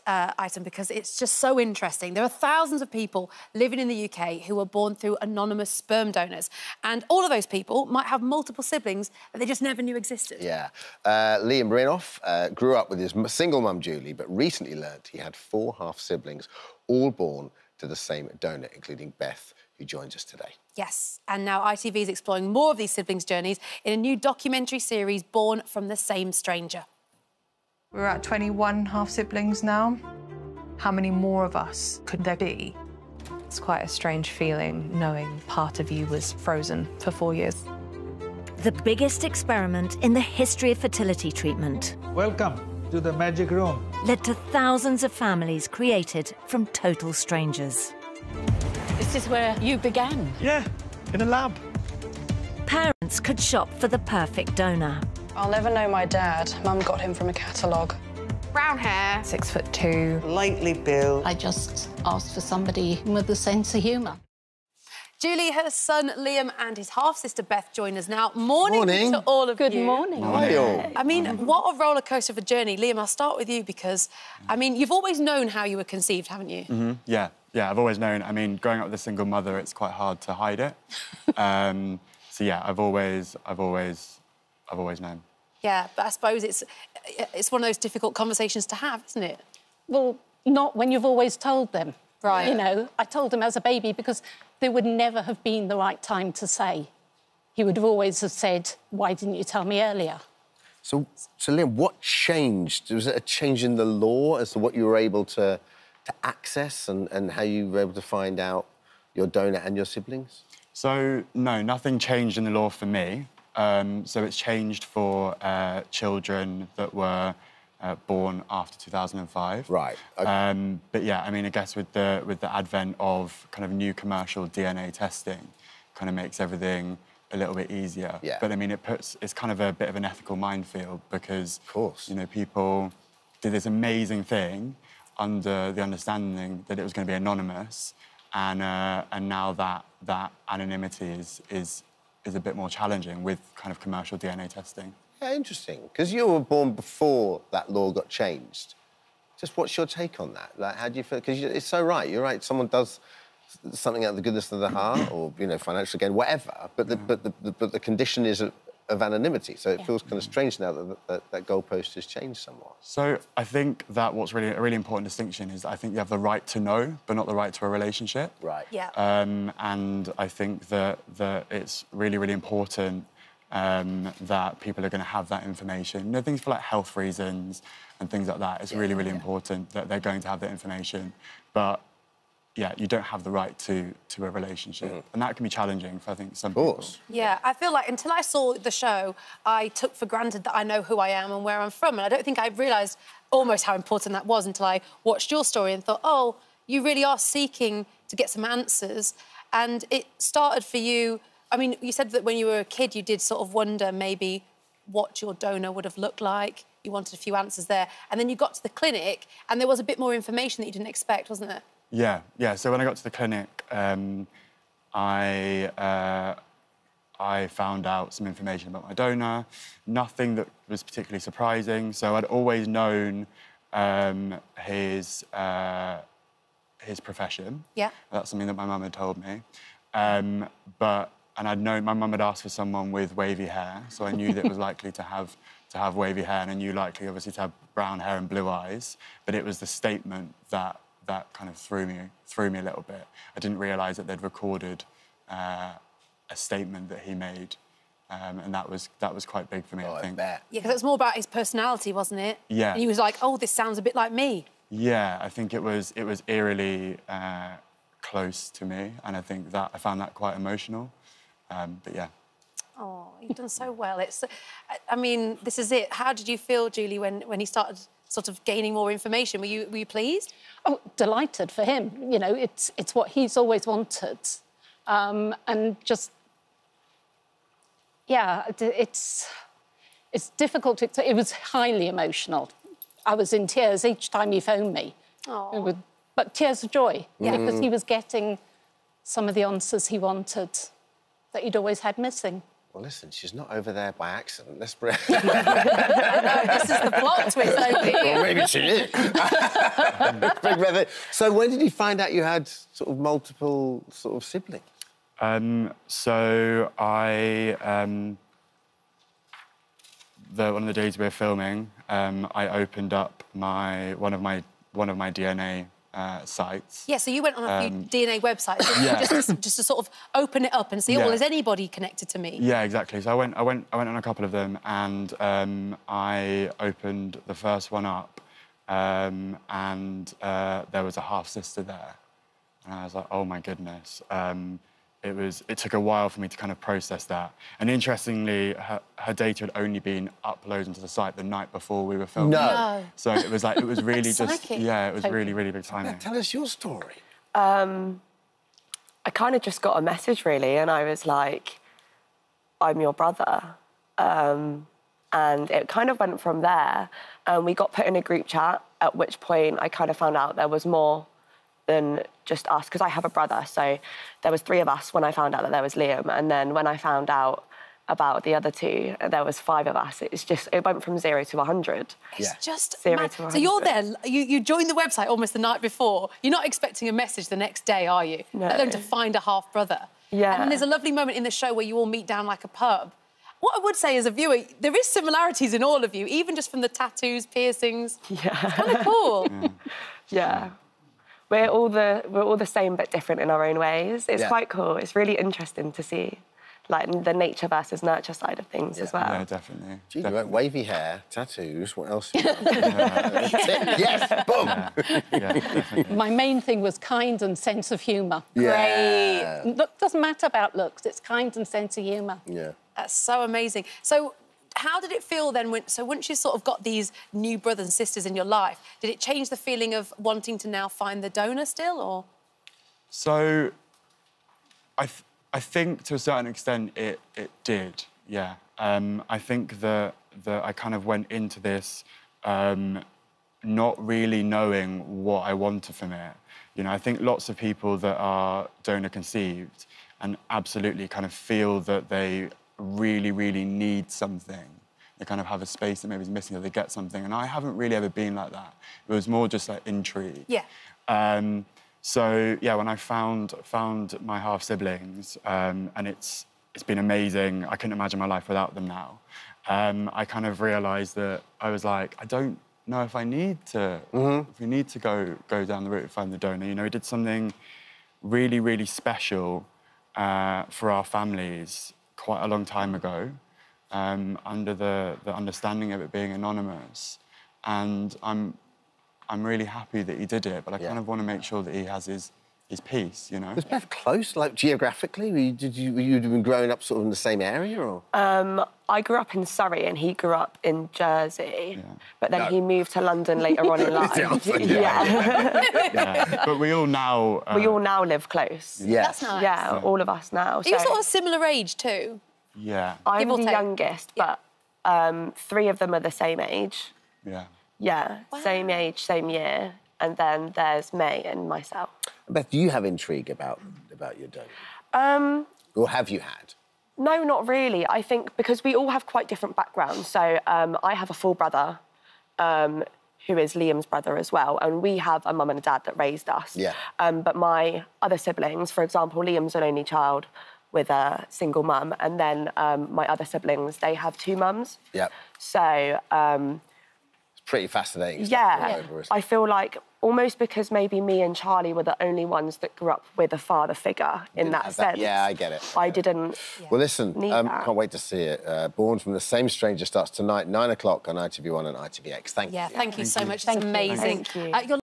item because it's just so interesting. There are thousands of people living in the UK who were born through anonymous sperm donors, and all of those people might have multiple siblings that they just never knew existed. Yeah. Liam Renouf grew up with his single mum, Julie, but recently learned he had 4 half-siblings, all born to the same donor, including Beth, who joins us today. Yes, and now ITV is exploring more of these siblings' journeys in a new documentary series, Born from the Same Stranger. We're at 21 half-siblings now. How many more of us could there be? It's quite a strange feeling, knowing part of you was frozen for 4 years. The biggest experiment in the history of fertility treatment. Welcome to the magic room. Led to thousands of families created from total strangers. This is where you began? Yeah, in a lab. Parents could shop for the perfect donor. I'll never know my dad. Mum got him from a catalogue. Brown hair. 6'2". Lightly built. I just asked for somebody with a sense of humour. Julie, her son Liam and his half-sister Beth join us now. Morning to all of you. Good morning. Hi, all. I mean, what a rollercoaster of a journey. Liam, I'll start with you because, I mean, you've always known how you were conceived, haven't you? Mm-hmm. Yeah, I've always known. I mean, growing up with a single mother, it's quite hard to hide it. So yeah, I've always known. Yeah, but I suppose it's one of those difficult conversations to have, isn't it? Well, not when you've always told them. Right. You know, I told him as a baby because there would never have been the right time to say. He would have always have said, why didn't you tell me earlier? So Liam, what changed? Was it a change in the law as to what you were able to access and how you were able to find out your donor and your siblings? So, no, nothing changed in the law for me. So it's changed for children that were born after 2005. Right. Okay. But yeah, I mean, I guess with the advent of kind of new commercial DNA testing, kind of makes everything a little bit easier. Yeah. But I mean, it's kind of a bit of an ethical minefield because, of course, you know, people did this amazing thing under the understanding that it was going to be anonymous, and now that anonymity is a bit more challenging with kind of commercial DNA testing. Yeah, interesting. Because you were born before that law got changed. Just what's your take on that? Like, how do you feel? Because it's so right. You're right. Someone does something out of the goodness of the heart, or financial gain, whatever. But the condition is of anonymity. So it feels kind of strange now that goalpost has changed somewhat. So I think that what's really a really important distinction is I think you have the right to know, but not the right to a relationship. Right. Yeah. And I think that it's really, really important that people are going to have that information. You know, things for like health reasons and things like that. It's really, really important that they're going to have that information. But yeah, you don't have the right to a relationship. And that can be challenging for, I think, some people. Yeah, I feel like until I saw the show, I took for granted that I know who I am and where I'm from. And I don't think I realised almost how important that was until I watched your story and thought, oh, you really are seeking to get some answers. And it started for you... I mean, you said that when you were a kid, you did sort of wonder maybe what your donor would have looked like. You wanted a few answers there. And then you got to the clinic and there was a bit more information that you didn't expect, wasn't there? Yeah. So when I got to the clinic, I found out some information about my donor, nothing that was particularly surprising. So I'd always known his profession. Yeah. That's something that my mum had told me. And I'd known my mum had asked for someone with wavy hair, so I knew that it was likely to have wavy hair, and I knew likely, obviously, to have brown hair and blue eyes. But it was the statement that kind of threw me a little bit. I didn't realise that they'd recorded a statement that he made, and that was quite big for me, I think. Yeah, because it was more about his personality, wasn't it? Yeah. And he was like, oh, this sounds a bit like me. Yeah, I think it was eerily close to me, and I think that I found that quite emotional. But yeah. Oh, you've done so well. I mean, this is it. How did you feel, Julie, when he started sort of gaining more information? Were you pleased? Oh, delighted for him. You know, it's what he's always wanted. And just, yeah, it's difficult to... It was highly emotional. I was in tears each time he phoned me. Oh. But tears of joy, because he was getting some of the answers he wanted that he'd always had missing. Well, listen, she's not over there by accident. Let's bring... No, this is the plot twist, well, maybe she is. Big brother. So when did you find out you had sort of multiple sort of siblings? So I, one of the days we were filming, I opened up one of my DNA sites. Yeah, so you went on a few DNA websites just to sort of open it up and see, well, is anybody connected to me? Yeah, exactly. So I went on a couple of them, and I opened the first one up, and there was a half sister there, and I was like, oh my goodness. It took a while for me to kind of process that. And interestingly, her data had only been uploaded into the site the night before we were filming. No. So it was really just, it was really, really big timing. Tell us your story. I kind of just got a message, really, and I was like, I'm your brother. And it kind of went from there. We got put in a group chat, at which point I kind of found out there was more than just us, because I have a brother, so there was 3 of us when I found out that there was Liam, and then when I found out about the other 2, there was 5 of us. It went from 0 to 100. It's just 0 mad. to 100. So you're there, you joined the website almost the night before. You're not expecting a message the next day, are you? No. They're going to find a half-brother. Yeah. And then there's a lovely moment in the show where you all meet down like a pub. What I would say as a viewer, there is similarities in all of you, even just from the tattoos, piercings. Yeah. It's kind of cool. Yeah. We're all the same but different in our own ways. It's quite cool. It's really interesting to see, like, the nature versus nurture side of things as well. Yeah, definitely. Gee, you went wavy hair, tattoos, what else? Yes, boom! Yeah, definitely. My main thing was kind and sense of humour. Yeah. Great. Look, doesn't matter about looks, it's kind and sense of humour. Yeah. That's so amazing. So how did it feel then, once you sort of got these new brothers and sisters in your life, did it change the feeling of wanting to now find the donor still, or...? So, I think to a certain extent it did, yeah. I think that I kind of went into this not really knowing what I wanted from it. You know, I think lots of people that are donor conceived and absolutely kind of feel that they really, really need something. They kind of have a space that maybe is missing, or they get something. And I haven't really ever been like that. It was more just like intrigue. Yeah. So yeah, when I found my half siblings, and it's been amazing. I couldn't imagine my life without them now. I kind of realised that I was like, I don't know if I need to. If we need to go down the route and find the donor. You know, we did something really, really special for our families quite a long time ago, under the understanding of it being anonymous, and I'm really happy that he did it, but I kind of want to make sure that he has his peace, you know. Was Beth close, like geographically? Were you been growing up sort of in the same area, or? I grew up in Surrey and he grew up in Jersey, but then he moved to London later on in life. Yeah. But we all now live close. Yeah. That's nice. Yeah, all of us now. Are you sort of similar age too? Yeah. I'm Give or the take? youngest, but 3 of them are the same age. Yeah. Yeah, same age, same year. And then there's May and myself. Beth, do you have intrigue about your donor? Or have you had? No, not really. I think because we all have quite different backgrounds. So I have a full brother who is Liam's brother as well. And we have a mum and a dad that raised us. Yeah. But my other siblings, for example, Liam's an only child with a single mum. And then my other siblings, they have 2 mums. Yeah. So... it's pretty fascinating. Yeah. I feel like almost because maybe me and Charlie were the only ones that grew up with a father figure in that sense. Yeah, I get it. I didn't. Well, listen, need that. can't wait to see it. Born from the Same Stranger starts tonight, 9 o'clock on ITV1 and ITVX. Thank you. Yeah, thank you so much. It's amazing. Thank you.